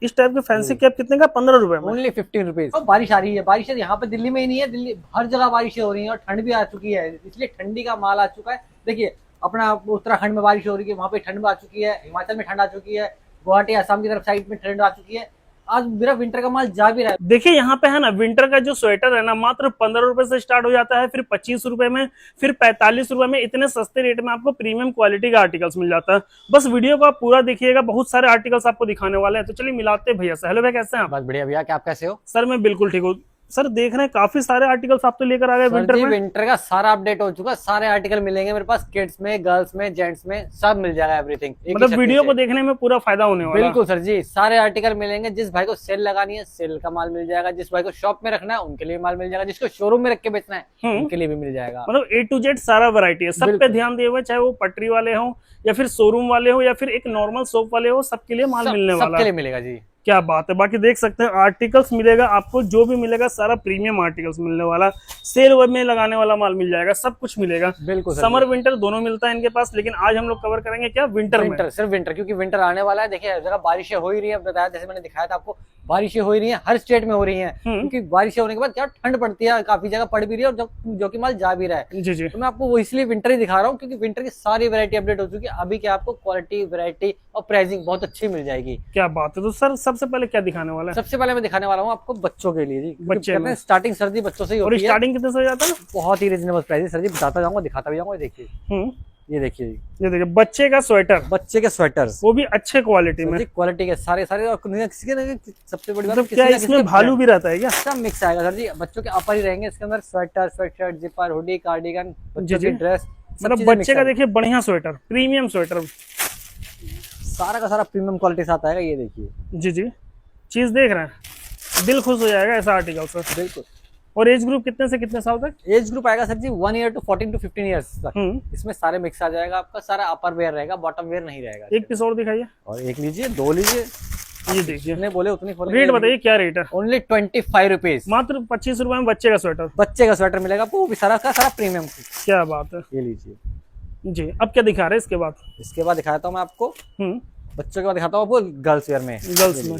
इस टाइप के fancy cap कितने का? 15 रुपए में। Only 15 rupees. बारिश आ रही है, बारिश यहाँ पे दिल्ली में ही नहीं है, दिल्ली हर जगह बारिशें हो रही है और ठंड भी आ चुकी है, इसलिए ठंडी का माल आ चुका है। देखिए अपना उत्तराखंड में बारिश हो रही है, वहाँ पे ठंड आ चुकी है, हिमाचल में ठंड आ चुकी है, गुवाहाटी असम की तरफ साइड में ठंड आ चुकी है। आज मेरा विंटर का माल जा भी रहा है। देखिए यहाँ पे है ना, विंटर का जो स्वेटर है ना, मात्र 15 रुपए से स्टार्ट हो जाता है, फिर 25 रुपए में, फिर 45 रुपए में। इतने सस्ते रेट में आपको प्रीमियम क्वालिटी का आर्टिकल्स मिल जाता है। बस वीडियो को आप पूरा देखिएगा, बहुत सारे आर्टिकल्स आपको दिखाने वाले हैं। तो चलिए मिलाते हैं भैया से। हेलो भैया, कैसे हैं आप? बस बढ़िया भैया, क्या आप कैसे हो? सर मैं बिल्कुल ठीक हूँ। सर देख रहे हैं काफी सारे आर्टिकल्स आप तो लेकर आ गए विंटर में। विंटर का सारा अपडेट हो चुका है, सारे आर्टिकल मिलेंगे मेरे पास, किड्स में, गर्ल्स में, जेंट्स में, सब मिल जाएगा एवरीथिंग। मतलब वीडियो को देखने में पूरा फायदा होने वाला है। बिल्कुल सर जी, सारे आर्टिकल मिलेंगे। जिस भाई को सेल लगानी है सेल का माल मिल जाएगा, जिस भाई को शॉप में रखना है उनके लिए माल मिल जाएगा, जिसको शोरूम में रख के बेचना है उनके लिए भी मिल जाएगा। मतलब A to Z सारा वैरायटी है, सब पे ध्यान दिए हुए, चाहे वो पटरी वाले हो या फिर शोरूम वाले हो या फिर एक नॉर्मल शॉप वाले हो, सबके लिए माल मिलने वाला है। सबके लिए मिलेगा जी। क्या बात है। बाकी देख सकते हैं आर्टिकल्स मिलेगा आपको, जो भी मिलेगा सारा प्रीमियम आर्टिकल्स मिलने वाला। सेल वेब में लगाने वाला माल मिल जाएगा, सब कुछ मिलेगा। बिल्कुल समर विंटर दोनों मिलता है इनके पास, लेकिन आज हम लोग कवर करेंगे क्या, विंटर में। सिर्फ विंटर, क्योंकि विंटर आने वाला है। देखिए जरा बारिशें हो ही रही है, बताया जैसे मैंने दिखाया था आपको, बारिशें हो ही रही है, हर स्टेट में हो रही है। क्योंकि बारिशें होने के बाद क्या ठंड पड़ती है, काफी जगह पड़ भी रही है, और जो कि माल जा भी रहा है। जी जी। तो मैं आपको वो इसलिए विंटर ही दिखा रहा हूँ, क्योंकि विंटर की सारी वैरायटी अपडेट हो चुकी है। अभी क्या आपको क्वालिटी, वैरायटी और प्राइसिंग बहुत अच्छी मिल जाएगी। क्या बात है। तो सर सबसे पहले क्या दिखाने वाला है? सबसे पहले मैं दिखाने वाला हूँ आपको बच्चों के लिए जी। बच्चे में स्टार्टिंग सर्दी बच्चों से ही होती है। और स्टार्टिंग कितने से हो जाता है? बहुत ही रिजनेबल प्राइस है सर जी, बताता जाऊंगा, दिखाता भी जाऊंगा। देखिए ये देखिए, ये देखिए बच्चे का स्वेटर, बच्चे के स्वेटर्स, वो भी अच्छे क्वालिटी में, क्वालिटी के सारे सारे। और किसी के सबसे बड़ी बात, मतलब क्या इसमें भालू भी रहता है क्या? सब मिक्स आएगा सर जी। बच्चों के अपर ही रहेंगे इसके अंदर, sweater, sweatshirt, zipper, hoodie, cardigan, बच्चों की ड्रेस, मतलब बच्चे का देखिए बढ़िया स्वेटर, प्रीमियम स्वेटर, सारा का सारा प्रीमियम क्वालिटी से आता है। ये देखिए जी जी, चीज देख रहे हैं, दिल खुश हो जाएगा ऐसा आर्टिकल सर। बिल्कुल। और एज ग्रुप कितने से कितने साल तक? एज ग्रुप आएगा sir ji 1 year to 14 to 15 years तक। इसमें सारे मिक्स आ जाएगा आपका, सारा अपर वेयर रहेगा, बॉटम वेयर नहीं रहेगा। एक पीस और दिखाइए। और एक लीजिए, दो लीजिए, ये देखिए, जितने बोले उतनी खोलेंगे। रेट बताइए क्या रेट है? ओनली 25 रुपीज, मात्र 25 रुपए में बच्चे का स्वेटर। बच्चे का स्वेटर मिलेगा आपको, वो भी सारा का सारा प्रीमियम। क्या बात है। ये लीजिए जी। अब क्या दिखा रहे हैं इसके बाद? इसके बाद दिखाता हूँ मैं आपको, बच्चों के बाद दिखाता हूँ आपको गर्ल्स वेयर में। गर्ल्स में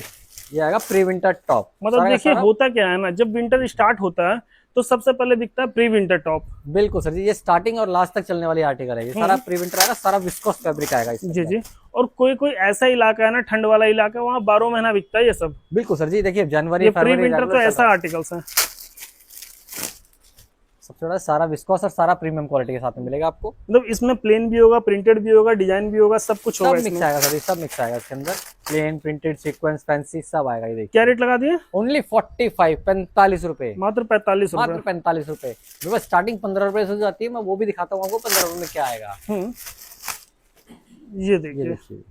ये आएगा प्री विंटर टॉप। मतलब देखिए होता क्या है ना, जब विंटर स्टार्ट होता है तो सबसे पहले दिखता है प्री विंटर टॉप। बिल्कुल सर जी, ये स्टार्टिंग और लास्ट तक चलने वाली आर्टिकल है। ये सारा प्री विंटर आएगा, सारा विस्कोस फैब्रिक आएगा इसमें। जी जी। और कोई कोई ऐसा इलाका है ना, ठंड वाला इलाका, वहाँ 12 महीना बिकता है ये सब। बिल्कुल सर जी, देखिए जनवरी, प्री विंटर तो ऐसा आर्टिकल्स है। सबसे बड़ा सारा विस्कोस और सारा प्रीमियम क्वालिटी के साथ में मिलेगा आपको। मतलब इसमें प्लेन भी होगा, प्रिंटेड भी होगा, डिजाइन भी होगा, सब कुछ होगा। सब मिक्स आएगा सर, सब मिक्स आएगा इसके अंदर, प्लेन, प्रिंटेड, सीक्वेंस, फैंसी सब आएगा। ये देखिए क्या रेट लगा दिए? ओनली 45 रुपए, मात्र 45 रुपए, मात्र 45 रुपए। स्टार्टिंग 15 रुपए से जाती है, मैं वो भी दिखाता हूँ आपको 15 रुपए में क्या आएगा। ये देखिए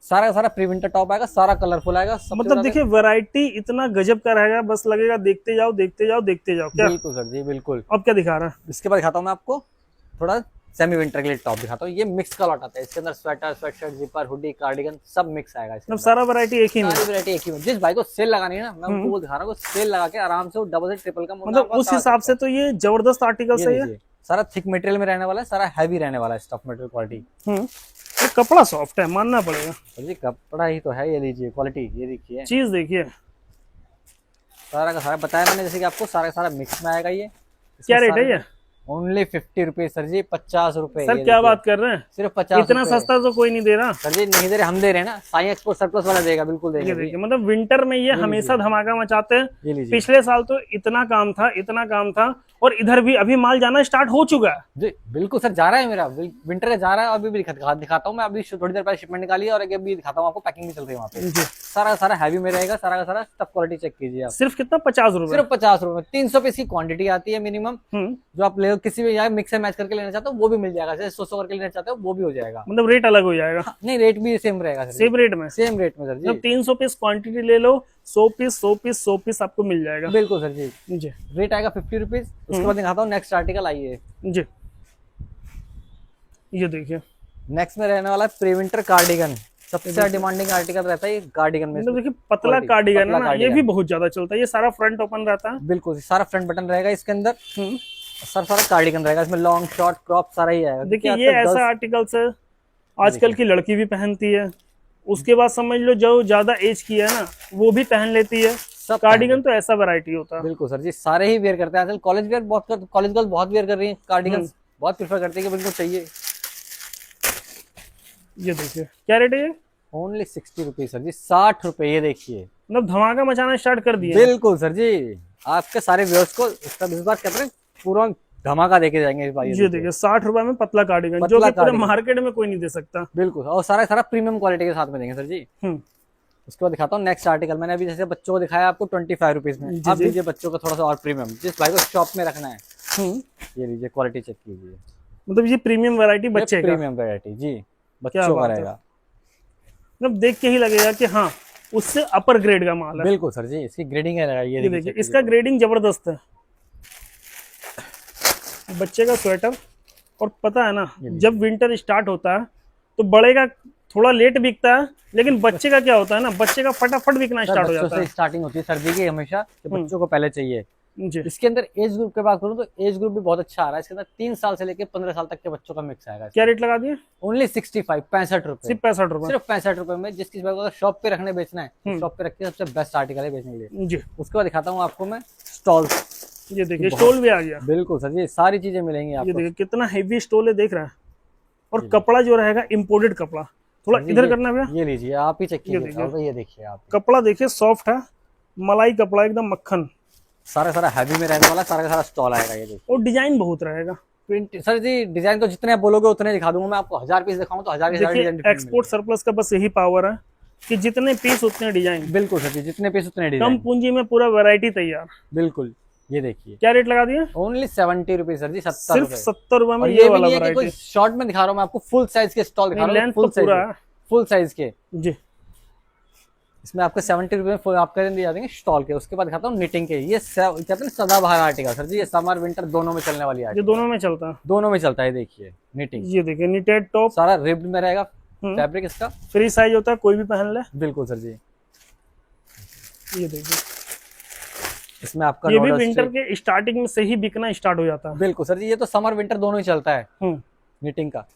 सारा सारा प्री विंटर टॉप आएगा, सारा कलरफुल आएगा। मतलब देखिए वैरायटी इतना गजब का रहेगा, बस लगेगा देखते जाओ देखते जाओ देखते जाओ। क्या? बिल्कुल सर जी, बिल्कुल। अब क्या दिखा रहा है? इसके बाद दिखाता हूँ मैं आपको थोड़ा सेमी विंटर के लिए टॉप दिखाता हूँ। ये मिक्स का लॉट आता है, इसके अंदर sweater, sweatshirt, zipper, hoodie, cardigan सब मिक्स आएगा। मतलब सारा वैरायटी एक ही में, सारी वैरायटी एक ही में। जिस भाई को सेल लगानी है ना, मैं उनको वो दिखा रहा हूँ, सेल लगा के आराम से वो डबल से ट्रिपल का, मतलब उस हिसाब से तो ये जबरदस्त आर्टिकल है। सारा थिक मटेरियल में रहने वाला है, सारा हैवी रहने वाला है, स्टफ मटेरियल क्वालिटी। ये कपड़ा सॉफ्ट है, मानना पड़ेगा जी, कपड़ा ही तो है। ये लीजिए क्वालिटी, ये देखिए चीज देखिए, सारा का सारा बताया मैंने, जैसे कि आपको सारा का सारा मिक्स में आएगा। ये क्या रेट है ये? ओनली 50 रुपीज सर जी, 50 रुपए। सर क्या बात कर रहे हैं, सिर्फ 50। इतना सस्ता तो कोई नहीं दे रहा सर जी, नहीं दे रहे, हम दे रहे हैं ना। साई एक्सपोर्ट सरप्लस वाला देगा, बिल्कुल देगा। ये देखिए, मतलब विंटर में ये हमेशा धमाका मचाते हैं। ये लीजिए, पिछले साल तो इतना काम था, इतना काम था, और इधर भी अभी माल जाना स्टार्ट हो चुका है। जी बिल्कुल सर, जा रहा है मेरा विंटर का, जा रहा है। अभी भी दिखाता हूँ मैं, अभी थोड़ी देर पहले शिपमेंट निकाली है, और अभी दिखाता हूँ आपको, पैकिंग भी चल रही है वहाँ पे। सारा सारा हैवी में रहेगा, सारा का सारा स्टफ क्वालिटी चेक कीजिए आप। सिर्फ कितना? 50 रुपए, सिर्फ 50 रुपए में 300 पीस की क्वांटिटी आती है मिनिमम। जो आप ले किसी भी मिक्स एंड मैच करके लेना चाहते हो वो भी मिल जाएगा, जैसे 100 करके लेना चाहते हो वो भी हो जाएगा। मतलब रेट अलग हो जाएगा? नहीं, रेट भी सेम रहेगा सर, सेम रेट में, सेम रेट में सर जी। 300 पीस क्वांटिटी ले लो, 100 पीस 100 पीस 100 पीस आपको मिल जाएगा। बिल्कुल सर जी, जी। रेट आएगा 50 रुपीज। उसके बाद दिखाता हूँ नेक्स्ट आर्टिकल, आइए जी। ये देखिए, नेक्स्ट में रहने वाला है प्री विंटर कार्डिगन। सबसे डिमांडिंग आर्टिकल रहता है ये कार्डिगन में। देखिए पतला कार्डिगन है ना, ये भी बहुत ज्यादा चलता है। ये सारा फ्रंट ओपन रहता है। बिल्कुल, सारा फ्रंट बटन रहेगा इसके अंदर, सारा कार्डिगन रहेगा इसमें, लॉन्ग शॉर्ट क्रॉप सारा ही आएगा। देखिए ये ऐसा आर्टिकल है आजकल की लड़की भी पहनती है, उसके बाद समझ लो जो ज्यादा एज की है ना वो भी पहन लेती है। सब कार्डिगन तो ऐसा वैरायटी होता है। बिल्कुल सर जी, सारे ही वेयर करते हैं आजकल। कॉलेज वेयर बहुत, कॉलेज गर्ल बहुत वेयर कर रही है कार्डिगन, बहुत प्रेफर करती है कि बिल्कुल चाहिए। ये देखिए क्या रेट है ये? ओनली 60 रुपीज सर जी, 60 रुपए। ये देखिए मतलब धमाका मचाना स्टार्ट कर दिया। बिल्कुल सर जी, आपके सारे व्यूअर्स को इस बार कहते हैं पूरा धमाका देके जाएंगे इस बार। ये देखिए 60 रुपए में पतला कार्डिगन, जो पतला कि पूरे कार्डिगन। मार्केट में कोई नहीं दे सकता। बिल्कुल, और सारा सारा प्रीमियम क्वालिटी के साथ में देंगे सर जी। हम्म, उसके बाद दिखाता हूँ नेक्स्ट आर्टिकल। मैंने अभी जैसे बच्चों को दिखाया आपको 25 रुपीज में, जी, आप जी। लीजिए बच्चों को थोड़ा सा और प्रीमियम, जिस भाई को शॉप में रखना है। ये लीजिए, क्वालिटी चेक कीजिए, मतलब ये प्रीमियम वैरायटी बच्चे का, प्रीमियम वैरायटी जी, क्या बच्चों का बात है। रहेगा। मतलब देख के ही लगेगा कि हाँ उससे अपर ग्रेड का माल है। बिल्कुल सर जी, इसकी ग्रेडिंग है, ये ये देखिए इसका ग्रेडिंग जबरदस्त है। बच्चे का स्वेटर, और पता है ना जब विंटर स्टार्ट होता है तो बड़े का थोड़ा लेट बिकता है, लेकिन बच्चे का क्या होता है ना, बच्चे का फटाफट बिकना स्टार्ट हो बच्चों जाता से है। स्टार्टिंग होती है सर्दी की हमेशा, कि बच्चों को पहले चाहिए। जी इसके अंदर एज ग्रुप की बात करूं तो एज ग्रुप भी बहुत अच्छा आ रहा है। इसके अंदर 3 साल से लेकर 15 साल तक के बच्चों का मिक्स आएगा। क्या रेट लगा दिए? ओनली 65, 65 रुपए, सिर्फ 65 रुपए। सिर्फ 65 रुपए में। जिसकी अगर शॉप पे रखने बेचना है, शॉप पे रखिए, सबसे बेस्ट आर्टिकल है बेचने के लिए। जी उसके बाद दिखाता हूँ आपको मैं स्टॉल। ये देखिए स्टोल भी आ गया। बिल्कुल सर जी, सारी चीजें मिलेंगी ये आपको। देखिए कितना हेवी स्टोल है, देख रहा है। और कपड़ा जो रहेगा इम्पोर्टेड कपड़ा, थोड़ा इधर करना भैया। ये लीजिए, आप ही चेक कीजिए, ये देखिए आप। कपड़ा देखिए सॉफ्ट है, मलाई कपड़ा एकदम मक्खन, सारा हैवी में रहने वाला, सारा का सारा स्टॉल आएगा। ये देखिए, और डिजाइन बहुत रहेगा। प्रिंट सर जी, डिजाइन तो जितने आप बोलोगे उतने दिखा दूंगा मैं आपको। 1000 पीस दिखाऊं तो 1000 के 1000 देखिए डिजाइन एक्सपोर्ट सरप्लस का बस यही पावर है कि जितने पीस उतने डिजाइन, बिल्कुल सर जी, जितने पीस उतने कम डिजाइन। पूंजी में पूरा वैरायटी तैयार। बिल्कुल, ये देखिए क्या रेट लगा दिया? ओनली 70 रुपीज सर जी, 70 सिर्फ रुपए। 70 रुपए में और ये ये वाला भी नहीं है कि कोई वैरायटी। शॉर्ट में दिखा रहा हूँ मैं आपको, फुल साइज के स्टॉल दिखा रहा हूँ, लेंथ तो पूरा है। फुल साइज के। जी इसमें आपको 70 रुपए में आपके दिए जाएंगे स्टॉल के। उसके बाद दिखाता हूँ निटिंग के। ये कहते हैं सदाबहार आर्टिकल सर जी, ये समर विंटर दोनों में चलने वाली ये आर्टिकल, दोनों में चलता है। दोनों में चलता है। देखिए निटिंग, ये देखिए निटेड टॉप, सारा रिब्ड में रहेगा फैब्रिक इसका। फ्री साइज होता है, कोई भी पहन ले। बिल्कुल सर जी, ये देखिए इसमें आपका ये भी नोडल विंटर स्ट्रिप। के स्टार्टिंग में से ही बिकना स्टार्ट हो जाता है। बिल्कुल सर जी, ये तो समर विंटर दोनों ही चलता है निटिंग का।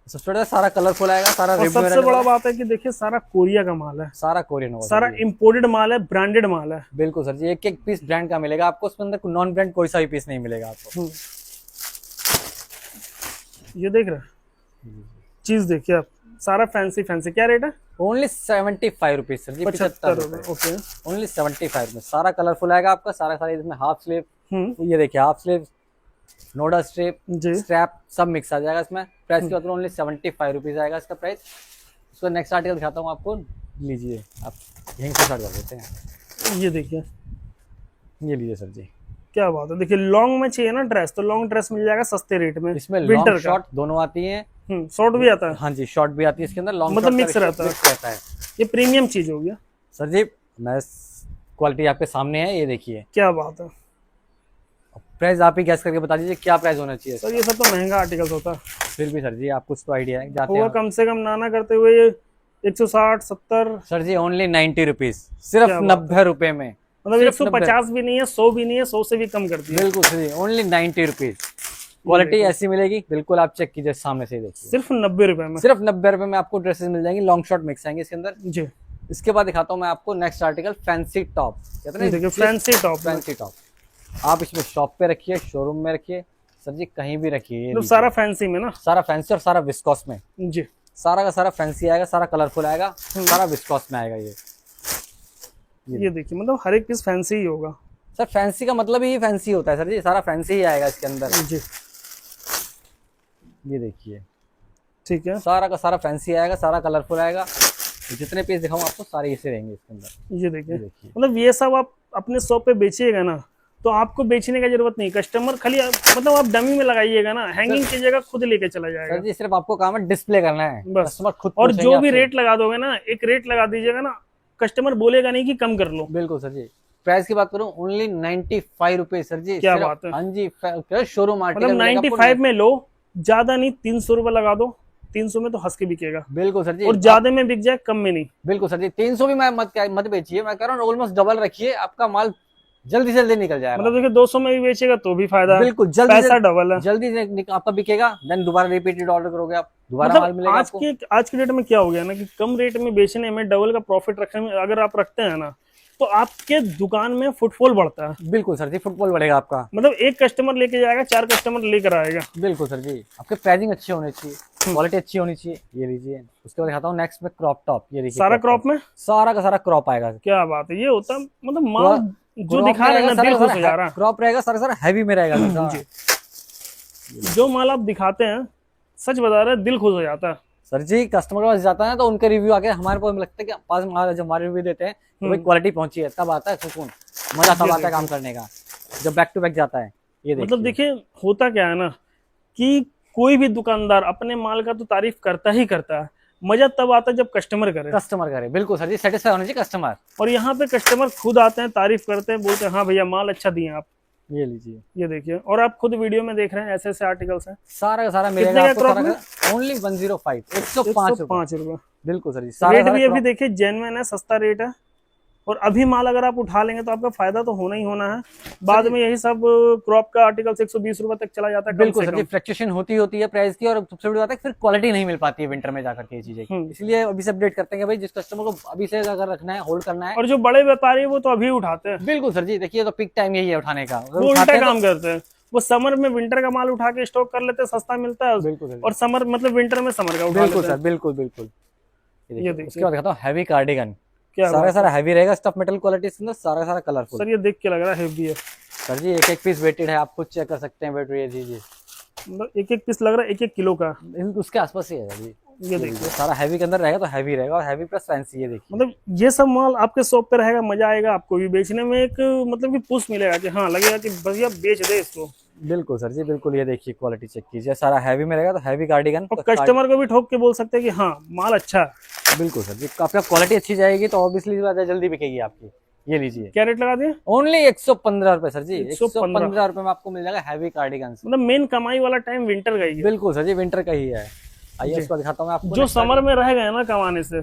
सबसे सारा कलरफुल आएगा, सारा और रिब्ड में सबसे रहने बड़ा वाला, बात है कि देखिए सारा कोरिया का माल है, सारा कोरियन होगा सारा सर जी। इम्पोर्टेड माल है, ब्रांडेड माल है। बिल्कुल सर जी, एक एक पीस ब्रांड का मिलेगा आपको, उसके अंदर नॉन ब्रांड कोई सा भी पीस नहीं मिलेगा आपको। ये देख रहे हैं चीज, देखिए आप सारा फैंसी फैंसी। क्या रेट है? ओनली 75 रुपीज सर जी, 75 रुपए। रुपए। ओके ओनली 75 में सारा कलरफुल आएगा आपका, सारा सारा। इसमें हाफ स्लीव, ये देखिए हाफ स्लीव, नोडल स्ट्रिप, जी स्ट्रैप सब मिक्स आ जाएगा इसमें। प्राइस की बात करूँ ओनली 75 रुपीज आएगा इसका प्राइस। उसका नेक्स्ट आर्टिकल दिखाता हूँ आपको, लीजिए आप यहीं से स्टार्ट कर देते हैं। ये देखिए ये लीजिए सर जी, क्या बात है। देखिए लॉन्ग में चाहिए ना ड्रेस, तो लॉन्ग ड्रेस मिल जाएगा सस्ते रेट में। इसमें विंटर लॉन्ग का शॉर्ट दोनों आती हैं। शॉर्ट भी आता है। हाँ जी, शॉर्ट भी आती है इसके अंदर, लॉन्ग मतलब शॉर्ट मिक्स रहता है। है ये प्रीमियम चीज हो गया सर जी। मैं क्वालिटी आपके सामने है, ये देखिए। क्या बात है। प्राइस आप ही गैस करके बता दीजिए क्या प्राइस होना चाहिए। सर ये सब तो महंगा आर्टिकल्स होता है, फिर भी सर जी आप कुछ तो आइडिया है, जाते होगा हैं कम से कम नाना करते हुए 160 70। सर जी। ओनली 90 रुपीज, सिर्फ क्या बात 90 रुपए में। मतलब सिर्फ 150 भी नहीं है, 100 भी नहीं है, 100 से भी कम कर दिया। बिल्कुल सर जी, ओनली 90 रुपीज। क्वालिटी ऐसी मिलेगी, बिल्कुल आप चेक कीजिए सामने से ही देखिए। सिर्फ 90 रुपए में, सिर्फ 90 रुपए में आपको ड्रेसेस मिल जाएंगी, लॉन्ग शॉर्ट मिक्स आएंगे इसके अंदर। जी इसके बाद दिखाता हूँ मैं आपको नेक्स्ट आर्टिकल, फैंसी टॉप। कहते हैं देखिए फैंसी टॉप, फैंसी टॉप। आप इसमें शॉप पे रखिए, शोरूम में रखिए सर जी, कहीं भी रखिए। मतलब सारा फैंसी में ना। सारा फैंसी और सारा विस्कॉस में, जी सारा का सारा फैंसी आएगा, सारा कलरफुल आएगा, सारा विस्कॉस में आएगा। ये देखिए मतलब हर एक पीस फैंसी ही होगा सर। फैंसी का मतलब ही फैंसी होता है सर जी, सारा फैंसी ही आएगा इसके अंदर। जी। ये देखिए ठीक है, सारा का सारा फैंसी आएगा, सारा कलरफुल आएगा। जितने पीस दिखाऊं आपको सारे इसे रहेंगे इसके अंदर। ये देखिए देखिए मतलब ये सब आप अपने शॉप पे बेचिएगा ना तो आपको बेचने का जरूरत नहीं, कस्टमर खाली मतलब आप डमी में लगाइएगा ना, हैंगिंग कीजिएगा, खुद लेके चला जाएगा। सर जी, सिर्फ आपको काम है डिस्प्ले करना है, बस। कस्टमर खुद और पूछेंगे जो भी आपसे। रेट लगा दोगे ना, एक रेट लगा दीजिएगा ना, कस्टमर बोलेगा नहीं कि कम कर लो। बिल्कुल सर जी। प्राइस की बात करूं ओनली 95 रुपीज सर जी। क्या सिर्फ- बात है। हाँ जी, शोरूम आर्टिकल मतलब मिलेगा आपको 95 में लो, ज्यादा नहीं, 300 रुपए लगा दो, 300 में तो हंस के बिकेगा। बिल्कुल सर जी। और ज्यादा में बिक जाए, कम में नहीं। बिल्कुल सर जी, 300 भी मैं मत बेचिए, मैं कह रहा हूँ ऑलमोस्ट डबल रखिए, आपका माल जल्दी से जल्दी निकल जाएगा। मतलब देखिए 200 में भी बेचेगा तो भी फायदा है, बिल्कुल जल्दी पैसा से डबल है। जल्दी से आपका बिकेगा, देन दोबारा रिपीटेड ऑर्डर करोगे आप, दोबारा माल मतलब मिलेगा आज आपको। के आज के डेट में क्या हो गया ना कि कम रेट में बेचने में डबल का प्रॉफिट रखने में अगर आप रखते हैं ना, तो आपके दुकान में फुटफॉल बढ़ता है। बिल्कुल सर जी, फुटबॉल बढ़ेगा आपका। मतलब एक कस्टमर लेके जाएगा, 4 कस्टमर लेकर आएगा। बिल्कुल सर जी, आपके प्राइसिंग अच्छी होनी चाहिए, क्वालिटी अच्छी होनी चाहिए। ये लीजिए, उसके बाद दिखाता हूँ नेक्स्ट में क्रॉप टॉप। ये देखिए सारा crop क्रॉप top। में सारा का सारा क्रॉप आएगा। क्या बात है, ये होता है मतलब माल जो Crop दिखा में रहे हैं रहेगा, ना, दिल सारा खुश हो जा रहा है। क्रॉप रहेगा, सारा सारा हैवी में रहेगा सर। जो माल आप दिखाते हैं, सच बता रहे हैं, दिल खुश हो जाता है। सर जी कस्टमर के पास जाता है तो उनके रिव्यू आके हमारे पास लगता है कि पास हमारे जब हमारे रिव्यू देते हैं तो भाई क्वालिटी पहुंची है, तब आता है सुकून, मजा तब आता है काम करने का, जब बैक टू बैक जाता है। ये मतलब देखिए, देखिए होता क्या है ना कि कोई भी दुकानदार अपने माल का तो तारीफ करता ही करता है, मजा तब आता है जब कस्टमर करे। कस्टमर करे, बिल्कुल सर जी, सेटिस्फाई होना चाहिए कस्टमर। और यहाँ पे कस्टमर खुद आते हैं, तारीफ करते हैं, बोलते हैं हाँ भैया माल अच्छा दिए आप। ये लीजिए, ये देखिए, और आप खुद वीडियो में देख रहे हैं ऐसे ऐसे आर्टिकल्स हैं। सारा का सारा कितने मिलेगा का आपको, crop सारा में? का ओनली 105, 105 रुपए। 105 रुपये। बिल्कुल सर जी, सारा रेट सारा भी अभी crop- देखिए जेन्युइन है, सस्ता रेट है। और अभी माल अगर आप उठा लेंगे तो आपका फायदा तो होना ही होना है। बाद में यही सब क्रॉप का आर्टिकल 120 रुपए तक चला जाता है कम बिल्कुल से सर जी, कम। फ्लक्चुएशन होती है प्राइस की, और सबसे बड़ी बात है फिर क्वालिटी नहीं मिल पाती है विंटर में जाकर के ये चीजें। इसलिए अभी से अपडेट करते हैं कि भाई जिस कस्टमर को अभी से अगर रखना है, होल्ड करना है। और जो बड़े व्यापारी है वो तो अभी उठाते हैं, बिल्कुल सर जी, देखिए तो पिक टाइम यही है उठाने का, अगर वो उठाते उल्टा हैं काम करते हैं। वो समर में विंटर का माल उठा के स्टॉक कर लेते हैं, सस्ता मिलता है। बिल्कुल सर जी। और समर मतलब विंटर में समर का उठा बिल्कुल लेते सर, हैं। बिल्कुल बिल्कुल। ये ये देखिए, उसके देखिए बाद दिखाता हूँ हैवी कार्डिगन। क्या सारा बात सारा है। हैवी रहेगा, स्टफ मेटल क्वालिटी के अंदर, सारा सारा कलरफुल। सर ये देख के लग रहा है हेवी है। सर जी एक एक पीस वेटेड है, आप खुद चेक कर सकते हैं वेट। ये दीजिए, मतलब एक एक पीस लग रहा है 1-1 किलो का। उसके आसपास ही है सर जी। ये देखिए, सारा हैवी के अंदर रहेगा तो हैवी रहेगा, और हैवी प्लस फैंसी। ये देखिए, मतलब ये सब माल आपके शॉप पे रहेगा, मजा आएगा आपको भी बेचने में। एक मतलब कि पुश मिलेगा कि हाँ लगेगा कि भैया बेच दे इसको। बिल्कुल सर जी, बिल्कुल। ये देखिए क्वालिटी चेक कीजिए, सारा हैवी में रहेगा तो हैवी कार्डिगन। और कस्टमर को भी ठोक के बोल सकते हैं कि हाँ माल अच्छा है। बिल्कुल सर जी, आपका क्वालिटी अच्छी जाएगी तो ऑब्वियसली बात है जल्दी बिकेगी आपकी। ये लीजिए, क्या रेट लगा दिए? ओनली 115 रुपए सर जी, 115 115 रुपए में आपको मिल जाएगा हैवी कार्डिगन। मतलब मेन कमाई वाला टाइम विंटर का ही है। बिल्कुल सर जी, विंटर का ही है। आइए इसको दिखाता हूँ मैं आपको। जो समर में रह गए ना कमाने से,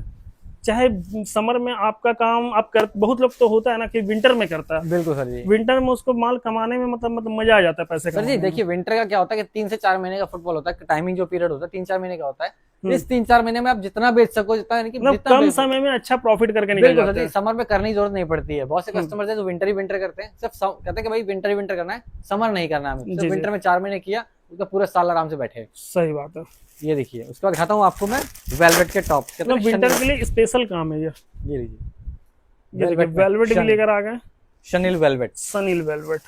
चाहे समर में आपका काम आप कर, बहुत लोग तो होता है ना कि विंटर में करता है, बिल्कुल सर जी। विंटर में उसको माल कमाने में मतलब मजा आ जाता है पैसे सर जी कमाने में। देखिए, विंटर का क्या होता है कि 3 से 4 महीने का फुटबॉल होता है, टाइमिंग जो पीरियड होता है 3-4 महीने का होता है। इस 3-4 महीने में आप जितना बेच सको, जितना यानी कि मतलब जितना कम बेच सको। समय में अच्छा प्रॉफिट करके निकल बिल्कुल सर जाते जी, हैं। समर में करने की जरूरत नहीं पड़ती है। बहुत से कस्टमर्स हैं जो विंटर ही विंटर करते हैं, सिर्फ कहते हैं कि भाई विंटर ही विंटर करना है, समर नहीं करना है। जी, विंटर में 4 महीने किया, उसका पूरा साल आराम से बैठे। सही बात है। ये देखिए, उसके बाद दिखाता हूँ आपको मैं वेलवेट के टॉप। मतलब विंटर के लिए स्पेशल काम है ये। ये लीजिए, ये देखिए वेलवेट भी लेकर आ गए, chenille velvet, chenille velvet,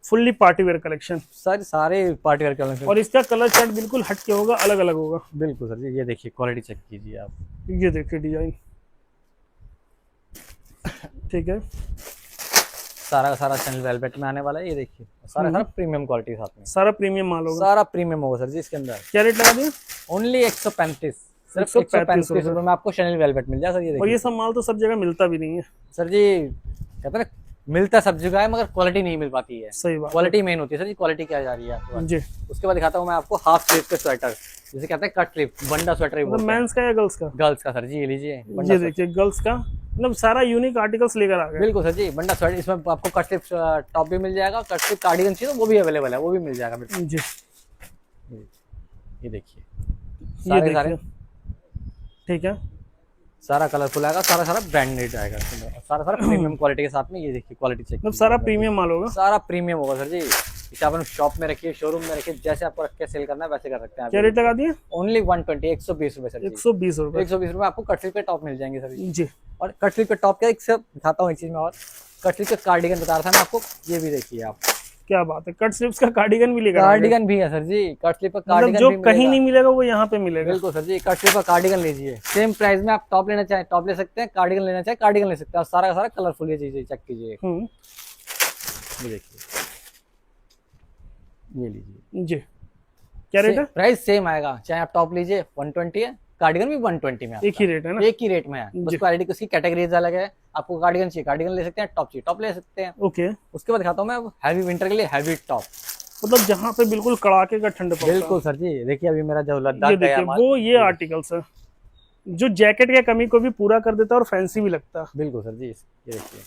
fully party wear collection. Sir सारे पार्टी वेयर कलर। और इसका कलर चार्ट बिल्कुल हट के होगा, अलग अलग होगा। बिल्कुल सर जी, ये देखिए क्वालिटी चेक कीजिए आप। ये देखिए डिजाइन, ठीक है। सारा का सारा शनील वेलवेट में आने वाला है। ये देखिए, सारा सारा प्रीमियम क्वालिटी साथ में, सारा प्रीमियम माल होगा। सारा प्रीमियम होगा सर जी इसके अंदर। क्या रेट लगा दिए? ओनली 135, सिर्फ 135 135 रुपए में आपको शनील वेलवेट मिल जाएगा सर। ये और देखिए ये सब माल तो सब जगह मिलता भी नहीं है। सर जी, कहते हैं ना मिलता सब जगह है मगर क्वालिटी नहीं मिल पाती है। सही बात। क्वालिटी मेन होती है सर जी, क्वालिटी क्या जा रही है आपको। जी, उसके बाद दिखाता हूँ मैं आपको हाफ स्लीव के स्वेटर, जिसे कहते हैं कट स्लीव, बंडा स्वेटर ही मतलब बोलते हैं। मेंस का या गर्ल्स का? गर्ल्स का सर जी, ये लीजिए बंडा ये स्वेटर। देखिए गर्ल्स का, मतलब सारा यूनिक आर्टिकल्स लेकर आ गए। बिल्कुल सर जी, बंडा स्वेटर। इसमें आपको कट स्लीव टॉप भी मिल जाएगा, कट स्लीव कार्डिगन चाहिए तो वो भी अवेलेबल है, वो भी मिल जाएगा बिल्कुल। जी, ये देखिए, ये सारे सारे देखिए, ठीक है। सारा कलरफुल आएगा, सारा सारा ब्रांडेड आएगा, सारा सारा प्रीमियम क्वालिटी के साथ में। ये देखिए क्वालिटी चेक, मतलब सारा प्रीमियम माल होगा। सारा प्रीमियम होगा सर जी। इसे आप शॉप में रखिए, शोरूम में रखिए, जैसे आपको रख के सेल करना है वैसे कर सकते हैं। क्या रेट लगा दिए? ओनली 120, 120 रुपए सर जी। 120 रुपए। 120 रुपए आपको कट स्लीव के टॉप मिल जाएंगे सर जी। जी, और कट स्लीव के टॉप का एक से दिखाता हूँ एक चीज में और, कट स्लीव के कार्डिगन बता रहा था मैं आपको, ये भी देखिए आप। क्या बात है, कट स्लीव्स का कार्डिगन भी लेकर आ गए। कार्डिगन भी है सर जी, कट स्लीव का मतलब कार्डिगन जो भी कहीं मिलेगा। नहीं मिलेगा वो यहाँ पे मिलेगा। बिल्कुल सर जी, कट स्लीव का कार्डिगन लीजिए, सेम प्राइस में। आप टॉप लेना चाहें टॉप ले सकते हैं, कार्डिगन लेना चाहें कार्डिगन ले सकते हैं। और सारा का सारा कलरफुल ये चीजें चेक कीजिए। ये देखिए, ये लीजिए जी। क्या रेट है? प्राइस सेम आएगा, चाहे आप टॉप लीजिए 120 है, कार्डिगन भी 120 में। एक ही रेट है ना? एक ही रेट में है, बस क्वालिटी उसकी कैटेगरीज अलग है। आपको कार्डिगन चाहिए कार्डिगन ले सकते हैं, टॉप चाहिए टॉप ले सकते हैं। ओके। उसके बाद दिखाता हूँ मैं हैवी विंटर के लिए हैवी टॉप। मतलब जहाँ पे बिल्कुल कड़ाके का ठंड पड़ता है। बिल्कुल सर जी, देखिए अभी मेरा जो ये लद्दाख देखिए गया माल, वो ये आर्टिकल्स है जो जैकेट के कमी को भी पूरा कर देता है और फैंसी भी लगता है। बिल्कुल सर जी। ये देखिए,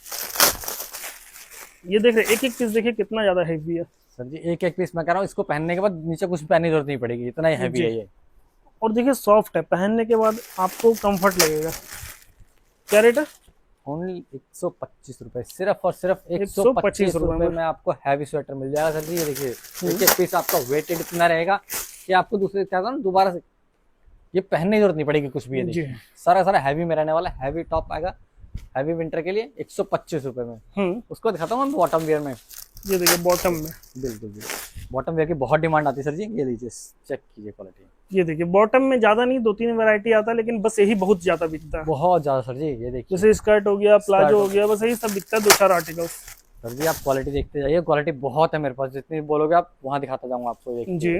ये देख रहे एक एक पीस देखिए कितना ज्यादा हैवी है। सर जी एक एक पीस मैं कह रहा हूँ, इसको पहनने के बाद नीचे कुछ पहनने की जरूरत नहीं पड़ेगी, इतना ही हैवी है ये। और देखिए सॉफ्ट है, पहनने के बाद आपको कंफर्ट लगेगा। क्या रेट है? ओनली 125 रुपए, सिर्फ और सिर्फ 125 125 रुपए रुपए में आपको हैवी स्वेटर मिल जाएगा सर जी। ये देखिए, देखिए पीस आपका वेटेड इतना रहेगा कि आपको दूसरे क्या था ना, दोबारा से ये पहनने की जरूरत नहीं पड़ेगी कुछ भी। ये जी। देखिए सारा सारा हैवी में रहने वाला, हैवी टॉप आएगा हैवी विंटर के लिए 125 रुपए में। उसको दिखाता हूँ मैं बॉटम वेयर में। ये देखिए बॉटम में, बिल्कुल बिल्कुल बॉटम वेयर की बहुत डिमांड आती है सर जी। ये लीजिए चेक कीजिए क्वालिटी। ये देखिए बॉटम में ज्यादा नहीं, 2-3 वैरायटी आता है, लेकिन बस यही बहुत ज्यादा बिकता है। बहुत ज्यादा सर जी। ये देखिए जैसे स्कर्ट हो गया, प्लाजो हो गया, बस यही सब बिकता है, 2-4 आर्टिकल्स। सर जी आप क्वालिटी देखते जाइए, क्वालिटी बहुत है मेरे पास, जितनी बोलोगे आप वहाँ दिखाता जाऊंगा आपको। ये जी।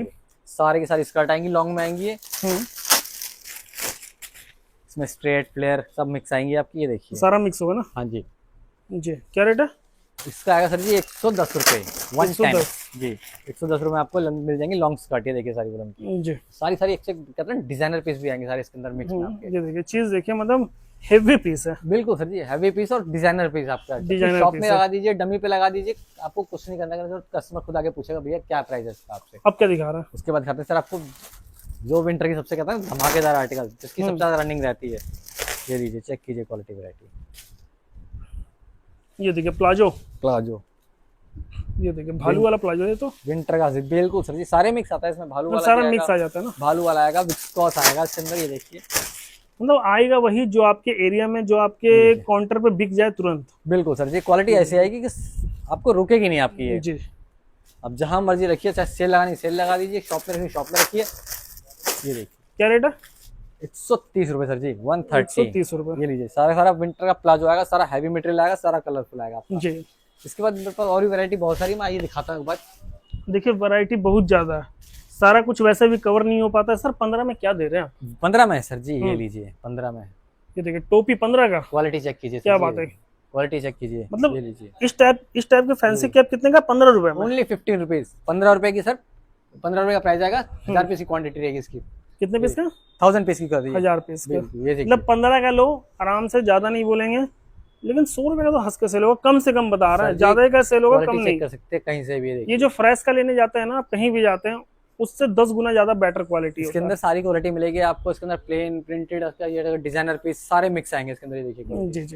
सारी की सारी स्कर्ट आएंगी, लॉन्ग में आएंगी ये, इसमें स्ट्रेट फ्लेयर सब मिक्स आएंगी आपकी। ये देखिए सारा मिक्स होगा ना? हाँ जी। जी। क्या रेट है? इसका आएगा सर जी 110 रुपए, 110 जी 110 रुपए में आपको मिल जाएंगी लॉन्ग स्कर्ट। ये देखिए सारी वुलन की, जी। सारी सारी एक से कहते हैं डिजाइनर पीस भी आएंगे सारे इसके अंदर मिक्स में आपके। ये देखिए चीज देखिए, मतलब हेवी पीस है। बिल्कुल सर जी, हैवी पीस और डिजाइनर पीस आपका। डिजाइनर शॉप पीस में है। लगा दीजिए, डमी पे लगा दीजिए, आपको कुछ नहीं करना है। कस्टमर खुद आके पूछेगा भैया क्या प्राइस है इसका आपसे। अब क्या दिखा रहा है? उसके बाद दिखाते हैं सर आपको जो विंटर की सबसे कहते हैं धमाकेदार आर्टिकल, जिसकी सबसे ज्यादा रनिंग रहती है। ये लीजिए चेक कीजिए क्वालिटी वैरायटी। ये देखिए प्लाजो, प्लाजो, ये देखिए भालू वाला प्लाजो है, तो विंटर का बिल्कुल सर जी, सारे मिक्स आता है इसमें। भालू वाला सारा भी मिक्स आएगा, आ जाता है ना? भालू वाला आएगा, विस्कोस आएगा इसके अंदर। ये देखिए मतलब आएगा वही जो आपके एरिया में, जो आपके काउंटर पे बिक जाए तुरंत। बिल्कुल सर जी, क्वालिटी ऐसी आएगी कि आपको रुकेगी नहीं आपकी ये। जी। अब जहां मर्जी रखिए, चाहे सेल लगानी सेल लगा दीजिए, शॉप में रखिए शॉप में रखिए। ये देखिए क्या रेट है? 130 रुपए सर जी, 130। 130 रुपए। ये लीजिए सारा सारा विंटर का प्लाजो आएगा, सारा हैवी मटेरियल आएगा, सारा कलरफुल आएगा आपका। जी। इसके बाद मेरे पास और भी वैरायटी बहुत सारी, मैं ये दिखाता हूँ एक बार। देखिए वैरायटी बहुत ज्यादा है, सारा कुछ वैसे भी कवर नहीं हो पाता है। सर 15 में क्या दे रहे हैं आप? 15 में है सर जी, ये लीजिए 15 में। ये देखिए टोपी 15 का। क्वालिटी चेक कीजिए, क्या बात है, क्वालिटी चेक कीजिए। मतलब ये लीजिए इस टाइप के फैंसी कैप कितने का? 15 रुपए में। ओनली 15 रुपीज, 15 रुपए की सर, 15 रुपए का प्राइस आएगा। 1000 पीस की क्वांटिटी रहेगी इसकी। कितने पीस का? 1000 पीस की कर दीजिए। 1000 पीस का, बिल्कुल, ये देखिए मतलब 15 का लो आराम से, ज्यादा नहीं बोलेंगे। लेकिन 100 रुपए का तो हंस के सेल होगा, कम से कम बता रहा है, ज्यादा का सेल होगा, कम क्वालिटी नहीं। चेक कर सकते हैं कहीं से भी। ये देखिए ये जो फ्रेश का लेने जाते हैं ना, आप कहीं भी जाते हैं, उससे 10 गुना ज्यादा बेटर क्वालिटी इसके होता अंदर सारी क्वालिटी मिलेगी आपको। इसके अंदर प्लेन प्रिंटेड, ये डिजाइनर पीस सारे मिक्स आएंगे इसके अंदर। ये देखिए है। जी जी।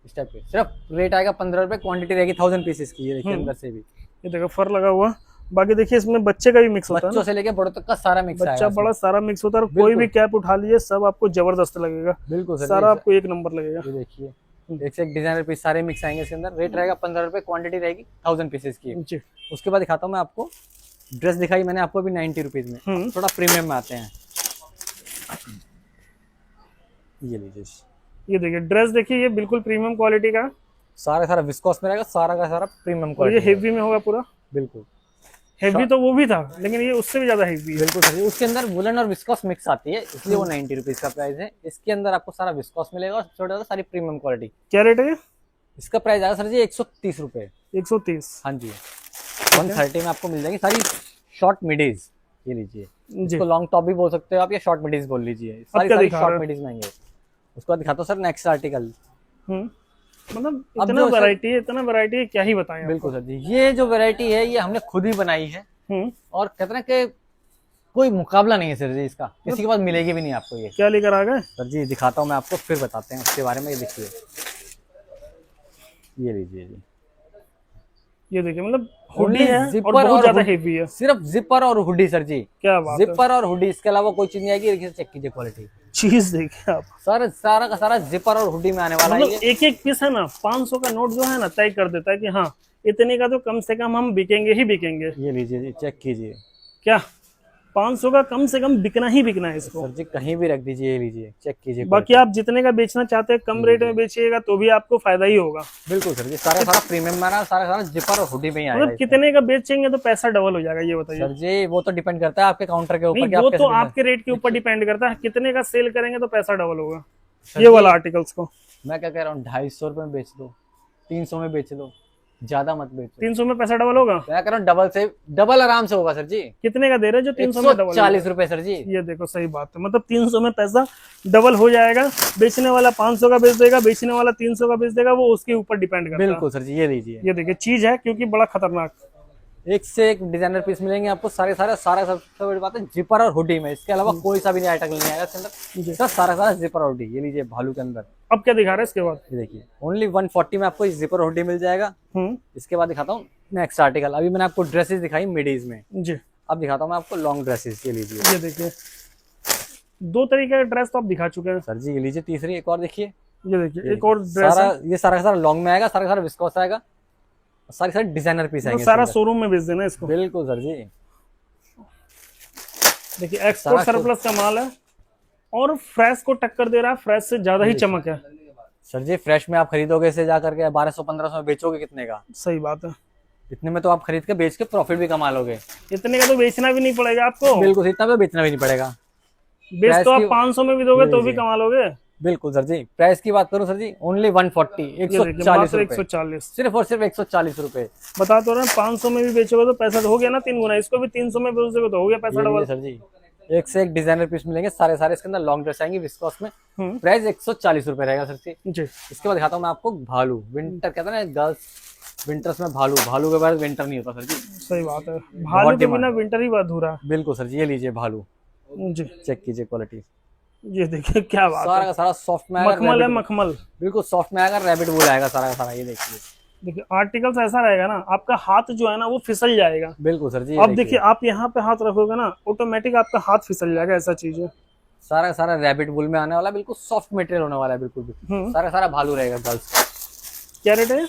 इस टाइप के सिर्फ रेट आएगा 15 रुपए, क्वांटिटी रहेगी 1000 पीसेस की। ये देखिए अंदर से भी ये देखो फर लगा हुआ। बाकी देखिए इसमें बच्चे का भी मिक्स होता है बच्चों ना, से लेके बड़ों तक का सारा मिक्स बच्चा आएगा बड़ा सारा मिक्स होता है। और कोई भी कैप उठा लीजिए, सब आपको जबरदस्त लगेगा। बिल्कुल सर। सारा आपको एक नंबर लगेगा। ये देखिए एक से एक डिजाइनर पीस सारे मिक्स आएंगे इसके अंदर। रेट रहेगा 15 रुपए, क्वांटिटी रहेगी 1000 पीसेस की। जी। उसके बाद दिखाता हूँ मैं आपको, ड्रेस दिखाई मैंने आपको अभी 90 रुपीज में, थोड़ा प्रीमियम में आते हैं। ये लीजिए, ये देखिए ड्रेस देखिए, ये बिल्कुल प्रीमियम क्वालिटी का, सारा सारा विस्कोस में रहेगा, सारा का सारा प्रीमियम और ये क्वालिटी। हेवी में होगा पूरा। बिल्कुल हेवी तो वो भी था, लेकिन ये उससे भी ज्यादा हेवी है। बिल्कुल सर। उसके अंदर वुलन और विस्कोस मिक्स आती है, इसलिए वो 90 रुपीज का प्राइस है। इसके अंदर आपको सारा विस्कोस मिलेगा और सबसे ज्यादा सारी प्रीमियम क्वालिटी। क्या रेट है ये? इसका प्राइस आएगा सर जी 130 रुपए। 130। हाँ जी, 130 में आपको मिल जाएगी सारी शॉर्ट मिडीज। ये लीजिए, जी। इसको लॉन्ग टॉप भी बोल सकते हो आप, या शॉर्ट मिडीज बोल लीजिए। सारी क्या सारी दिखा रहे शॉर्ट हो? मिडीज में आएंगे। उसके बाद दिखाता हूँ सर नेक्स्ट आर्टिकल। मतलब अब इतना जो सर- वैरायटी है, इतना वैरायटी है, क्या ही बताएं। बिल्कुल सर जी, ये जो वैरायटी है ये हमने खुद ही बनाई है, और कहते हैं कि कोई मुकाबला नहीं है सर जी इसका, किसी के पास मिलेगी भी नहीं आपको। ये क्या लेकर आ गए? सर जी दिखाता हूँ मैं आपको, फिर बताते हैं उसके बारे में। ये देखिए, ये लीजिए जी, ये देखिए मतलब हुडी Only है और zipper बहुत और ज्यादा hood- हेवी है। सिर्फ जिपर और हुडी सर जी। क्या बात है, जिपर और हुडी, इसके अलावा कोई चीज नहीं आएगी। देखिए चेक कीजिए क्वालिटी, चीज देखिए आप। सर सारा का सारा जिपर और हुडी में आने वाला है मतलब ये। एक एक पीस है ना, 500 का नोट जो है ना, तय कर देता है कि हाँ इतने का तो कम से कम हम बिकेंगे ही बिकेंगे। ये लीजिए जी, चेक कीजिए क्या 500 का कम से कम बिकना ही बिकना है इसको। सर जी, कहीं भी रख दीजिए। ये लीजिए, चेक कीजिए बाकी आप जितने का बेचना चाहते हैं कम रेट में बेचिएगा तो भी आपको फायदा ही होगा। बिल्कुल सर जी, सारा सारा प्रीमियम में आ रहा है, सारा सारा जिपर और हुडी में ही आएगा मतलब इसमें। कितने का बेचेंगे तो पैसा डबल हो जाएगा, ये बताइए। सर जी वो तो डिपेंड करता है आपके काउंटर के ऊपर नहीं कि आप वो कैसे तो बिजनेस- आपके रेट के ऊपर डिपेंड करता है, कितने का सेल करेंगे तो पैसा डबल होगा। सर ये जी, वाला आर्टिकल्स को मैं क्या कह रहा हूँ, 250 रुपए में बेच दो, 300 में बेच दो, ज्यादा मत बेचो। 300 में पैसा डबल होगा। मैं कह रहा हूँ डबल से डबल आराम से होगा सर जी। कितने का दे रहे हैं जो 300 में डबल? 140 रुपए सर जी। ये देखो सही बात है, मतलब 300 में पैसा डबल हो जाएगा। बेचने वाला 500 का बेच देगा, बेचने वाला 300 का बेच देगा, वो उसके ऊपर डिपेंड करता है। बिल्कुल सर जी, ये लीजिए। ये देखिए चीज है क्योंकि बड़ा खतरनाक। एक से एक डिजाइनर पीस मिलेंगे आपको, सारे सारे सारा सबसे बड़ी बात है जिपर और हुडी में, इसके अलावा कोई सा भी नया आर्टिकल नहीं आएगा इसके अंदर, सब सारा सारा जिपर और हुडी। ये लीजिए भालू के अंदर, अब क्या दिखा रहा है इसके बाद? ये देखिए ओनली 140 में आपको जिपर और हुडी मिल जाएगा। इसके बाद दिखाता हूँ नेक्स्ट आर्टिकल। अभी मैंने आपको ड्रेसेस दिखाई मिडीज में, जी अब दिखाता हूँ मैं आपको लॉन्ग ड्रेसेस। ये लीजिए, ये देखिए 2 तरीके का ड्रेस तो आप दिखा चुके हैं सर जी। ये लीजिए तीसरी एक और देखिए, ये देखिए एक और ड्रेस सारा ये सारा का सारा लॉन्ग में आएगा, सारा का सारा विस्कोस आएगा, सारे सारे डिजाइनर पीस आएंगे सारा शोरूम में बेच देना इसको। बिल्कुल सर जी। देखिए एक्सपोर्ट सरप्लस का माल है और फ्रेश को टक्कर दे रहा है, फ्रेश से ज्यादा ही चमक है सर जी। फ्रेश में आप खरीदोगे इसे जा करके 1200-1500 में बेचोगे कितने का? सही बात है, इतने में तो आप खरीद के बेच के प्रॉफिट भी कमा लोगे। इतने का तो बेचना भी नहीं पड़ेगा आपको। बिल्कुल, इतना तो बेचना भी नहीं पड़ेगा। बेच तो आप 500 में भी दोगे तो भी कमा लोगे। बिल्कुल सर जी। प्राइस की बात करूं सर जी, ओनली 140, 140 रुपए, 140 सिर्फ और सिर्फ 140 रुपए। बता तो रहे 500 में भी बेचोगे तो पैसा तो हो गया ना 3 गुना, इसको भी 300 में बेचोगे तो हो गया पैसा डबल। सर जी एक से एक डिजाइनर पीस मिलेंगे, सारे सारे इसके अंदर लॉन्ग ड्रेस आएंगे विस्कोस में। प्राइस 140 रुपए रहेगा सर जी। इसके बाद दिखाता हूँ मैं आपको भालू। विंटर कहते हैं ना गर्ल्स, विंटर्स में भालू, भालू के बाद विंटर नहीं होता सर जी। सही बात है, भालू के बिना विंटर ही अधूरा है। बिल्कुल सर जी। ये लीजिए भालू जी, चेक कीजिए क्वालिटी, ये देखिए क्या बात सारा है, का सारा सॉफ्ट में आएगा, मखमल है मखमल, बिल्कुल सॉफ्ट में आएगा, रैबिट वूल आएगा सारा का सारा। ये देखिए, देखिए आर्टिकल्स ऐसा रहेगा ना आपका हाथ जो है ना वो फिसल जाएगा। बिल्कुल सर जी। अब देखिए आप यहाँ पे हाथ रखोगे ना ऑटोमेटिक आपका हाथ फिसल जाएगा, ऐसा चीज है। सारा का सारा रैबिट वूल में आने वाला, बिल्कुल सॉफ्ट मटेरियल होने वाला है, बिल्कुल भी सारा सारा भालू रहेगा गर्ल्स का। क्या रेट है?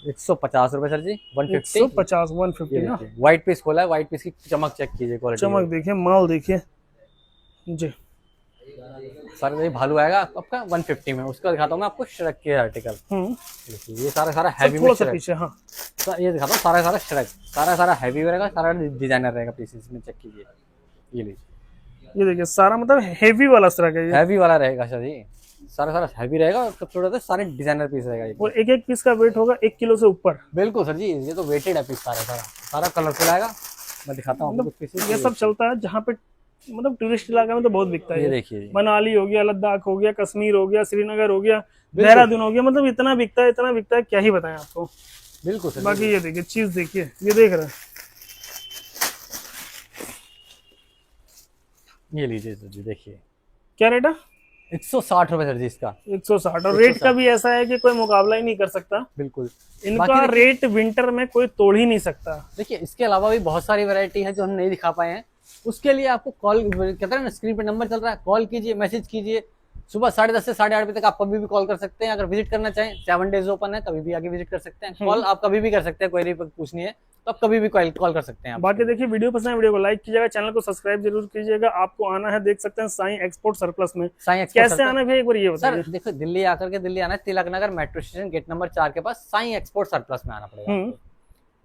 150 रुपए सर जी। 150, 150, 150 ना। व्हाइट पीस खोला है, व्हाइट पीस की चमक चेक कीजिए, क्वालिटी चमक देखिए, माल देखिए जी। सारा ये भालू आएगा आपका 150 में। उसका दिखाता हूँ मैं आपको श्रक के आर्टिकल। ये सारा सारा हैवी में श्रक, पीछे हाँ ये दिखाता हूँ सारा सारा श्रक, सारा सारा हैवी रहेगा, सारा डिजाइनर रहेगा पीसेस में, चेक कीजिए। ये लीजिए, ये देखिए सारा मतलब हेवी वाला श्रक है ये, हैवी वाला रहेगा सर जी। सारा सारा हैवी रहेगा और सबसे बड़ा सारे डिजाइनर पीस रहेगा ये। और एक एक पीस का वेट होगा 1 किलो से ऊपर। बिल्कुल सर जी। ये तो वेटेड है पीस, सारा सारा सारा कलरफुल आएगा। मैं दिखाता हूँ आपको पीसेस। ये सब चलता है जहाँ पे मतलब टूरिस्ट इलाका में तो बहुत बिकता है। ये देखिए, मनाली हो गया, लद्दाख हो गया, कश्मीर हो गया, श्रीनगर हो गया, देहरादून हो गया, मतलब इतना बिकता है क्या ही बताएं आपको। बिल्कुल सर। बाकी ये देखिए चीज देखिए, ये देख रहे हैं, ये लीजिए सर जी, देखिए क्या रेट है? 160 रुपए सर जी इसका। 160। और रेट का भी ऐसा है कि कोई मुकाबला ही नहीं कर सकता। बिल्कुल, इनका रेट विंटर में कोई तोड़ ही नहीं सकता। देखिए इसके अलावा भी बहुत सारी वैरायटी है जो हम नहीं दिखा पाए हैं। उसके लिए आपको कॉल, कहते हैं ना स्क्रीन पे नंबर चल रहा है, कॉल कीजिए, मैसेज कीजिए। सुबह 10:30 से 8:30 बजे तक आप कभी भी कॉल कर सकते हैं। अगर विजिट करना चाहें 7 डेज ओपन है, कभी भी आके विजिट कर सकते हैं। कॉल आप कभी भी कर सकते हैं, क्वेरी पूछनी है तो आप कभी भी कॉल कर सकते हैं। बाकी देखिए वीडियो पसंद है, वीडियो को लाइक कीजिएगा, चैनल को सब्सक्राइब जरूर कीजिएगा। आपको आना है, देख सकते हैं साई एक्सपोर्ट सरप्लस में। कैसे आना है एक बार ये बताइए। सर देखो, दिल्ली आकर के, दिल्ली आना है Tilak Nagar metro station gate number 4 के पास साई एक्सपोर्ट सरप्लस में आना पड़ेगा।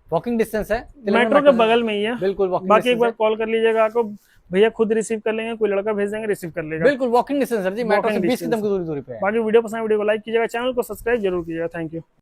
वॉकिंग डिस्टेंस है, मेट्रो के बगल में ही है। बिल्कुल। बाकी एक बार कॉल कर लीजिएगा, आपको भैया खुद रिसीव कर लेंगे, कोई लड़का भेज देंगे, रिसीव कर लेगा। बिल्कुल वॉकिंग डिस्टेंस सर जी, मेट्रो से 20 कदम की दूरी पे है। बाकी वीडियो पसंद है, वीडियो को लाइक कीजिएगा, चैनल को सब्सक्राइब जरूर कीजिएगा। Thank you.